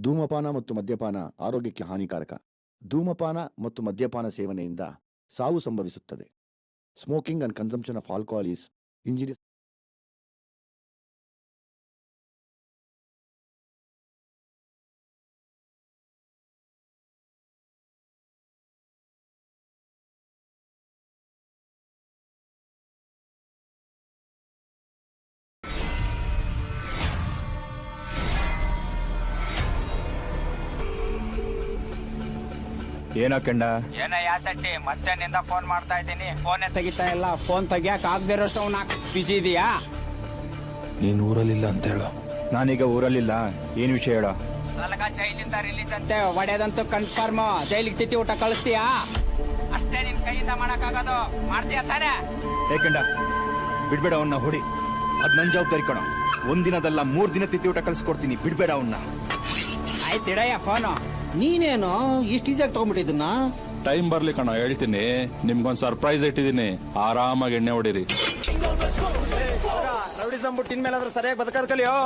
ಧೂಮಪಾನ ಮತ್ತು ಮದ್ಯಪಾನ ಆರೋಗ್ಯಕ್ಕೆ ಹಾನಿಕಾರಕ. ಧೂಮಪಾನ ಮತ್ತು ಮದ್ಯಪಾನ ಸೇವನೆಯಿಂದ ಸಾವು ಸಂಭವಿಸುತ್ತದೆ. Smoking and consumption of alcohol is injurious. ಏನಕ್ಕಂಡ ಏನಯ್ಯ ಸಟ್ಟಿ, ಮತ್ತೆ ನಿಂದ ಫೋನ್ ಮಾಡ್ತಾ ಇದ್ದೀನಿ, ಫೋನೇ ತೆಗಿತಾ ಇಲ್ಲ. ಫೋನ್ ತೆಗಿಯಕ್ ಆಗದಿರೋಷ್ಟು ಅವ್ನ ಬಿಜಿ ಇದೆಯಾ? ನೀನ್ ಊರಲ್ಲಿಲ್ಲ ಅಂತ ಹೇಳು. ನಾನೀಗ ಊರಲ್ಲಿಲ್ಲ. ಏನ್ ವಿಷಯ ಹೇಳ? ಸಲಗ ಜೈಲಿಂದ ರಿಲೀಸ್ ಅಂತೆ, ಒಡೆದಂತೂ ಕನ್ಫರ್ಮ್. ಜೈಲಿಗೆ ತಿಥಿ ಊಟ ಕಳಿಸ್ತೀಯಾ? ಅಷ್ಟೇ ನಿನ್ ಕೈಯಿಂದ ಮಾಡಕ್ ಆಗೋದು. ಮಾಡ್ತೀಯ ತಾನೆ? ಏಕಂಡ ಬಿಡ್ಬೇಡ ಅವನ್ನ, ಹೊಡಿ. ಅದ್ ನನ್ ಜವಾಬ್ದಾರಿ ಕಣ. ಒಂದಿನದಲ್ಲ 3 ದಿನ ತಿಥಿ ಊಟ ಕಳ್ಸಿಕೊಡ್ತೀನಿ, ಬಿಡ್ಬೇಡ ಅವನ್ನ. ಆಯ್ತು ಇಡಯ್ಯ ಫೋನು. ನೀನೇನು ಇಷ್ಟು ಈಸಿಯಾಗಿ ತಗೊಂಡ್ಬಿಟ್ಟಿದ್ದನ್ನ? ಟೈಮ್ ಬರ್ಲಿ ಕಣ, ಹೇಳ್ತೀನಿ. ನಿಮ್ಗೊಂದ್ ಸರ್ಪ್ರೈಸ್ ಇಟ್ಟಿದ್ದೀನಿ, ಆರಾಮಾಗಿ ಎಣ್ಣೆ ಹೊಡಿರಿ. ರೌಡಿಸಂ ಬಿಟ್ಟು ಇನ್ಮೇಲಾದ್ರೂ ಸರಿಯಾಗಿ ಬದುಕೋದ್ ಕಲಿಯೋ.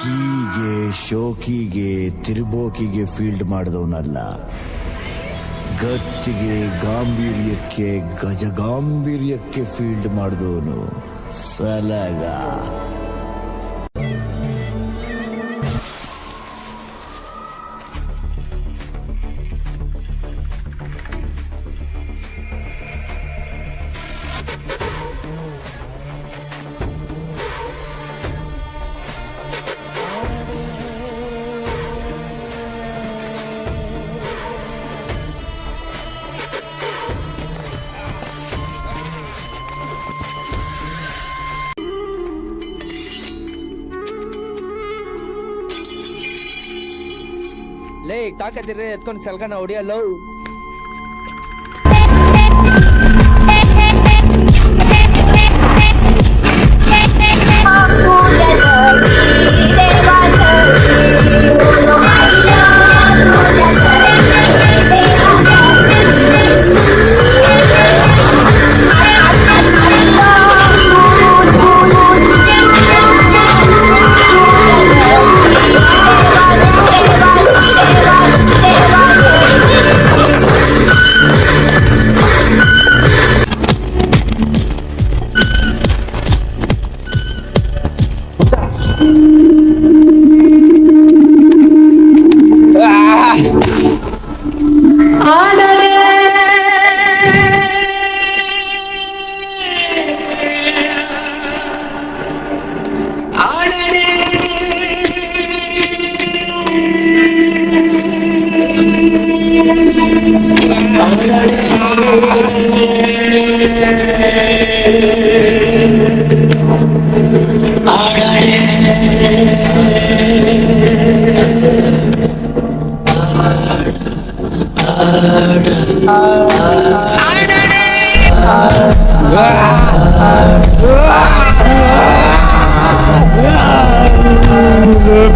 ಕೀಗೆ ಶೋಕಿಗೆ ತಿರ್ಬೋಕಿಗೆ ಫೀಲ್ಡ್ ಮಾಡಿದವನಲ್ಲ, ಗತ್ತಿಗೆ ಗಾಂಭೀರ್ಯಕ್ಕೆ ಗಜಗಾಂಭೀರ್ಯಕ್ಕೆ ಫೀಲ್ಡ್ ಮಾಡಿದವನು ಸಲಗ. ಲೇ ತಾಕತ್ತಿದ್ರೆ ಎತ್ಕೊಂಡು ಸಲ್ಗನ ಹೊಡಿಯಲ್ಲ.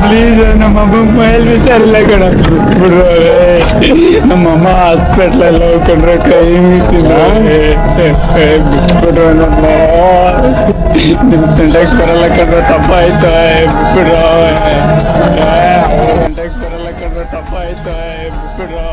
ಪ್ಲೀಸ್ ನಮ್ಮಮ್ಮ ಮೈಲ್ ಹುಷಾರಿಲ್ಲ ಕಣ, ಬಿಟ್ಬಿಡ್ರು. ನಮ್ಮಮ್ಮ ಹಾಸ್ಪಿಟ್ಲ್ ಎಲ್ಲ ಹೋಗ್ಕೊಂಡ್ರೆ ಕೈ ಮೀತಿಲ್ಲ, ಬಿಟ್ಬಿಡ್ರು. ನಮ್ಮ ನಿಮ್ ತಂಡಕ್ಕೆ ಬರಲ್ಲ ಕಂಡ್ರೆ ತಪ್ಪಾಯ್ತು, ಬಿಟ್ಬಿಡ್ರು. ತಂಡಕ್ಕೆ ಬರಲ್ಲ ಕಂಡ್ರೆ ತಪ್ಪಾಯ್ತು, ಬಿಟ್ಬಿಡ್ರು.